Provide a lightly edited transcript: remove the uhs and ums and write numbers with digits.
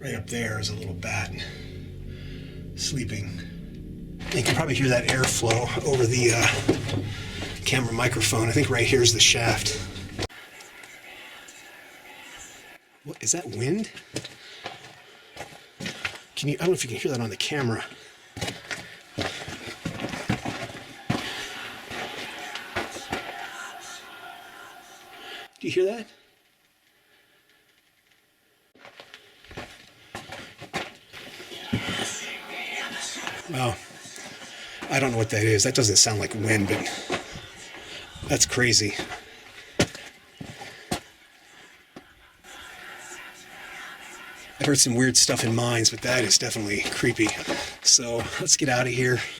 Right up there is a little bat sleeping. You can probably hear that airflow over the camera microphone. I think right here is the shaft. What is that, wind? I don't know if you can hear that on the camera. Do you hear that? Well, I don't know what that is. That doesn't sound like wind, but that's crazy. I've heard some weird stuff in mines, but that is definitely creepy. So let's get out of here.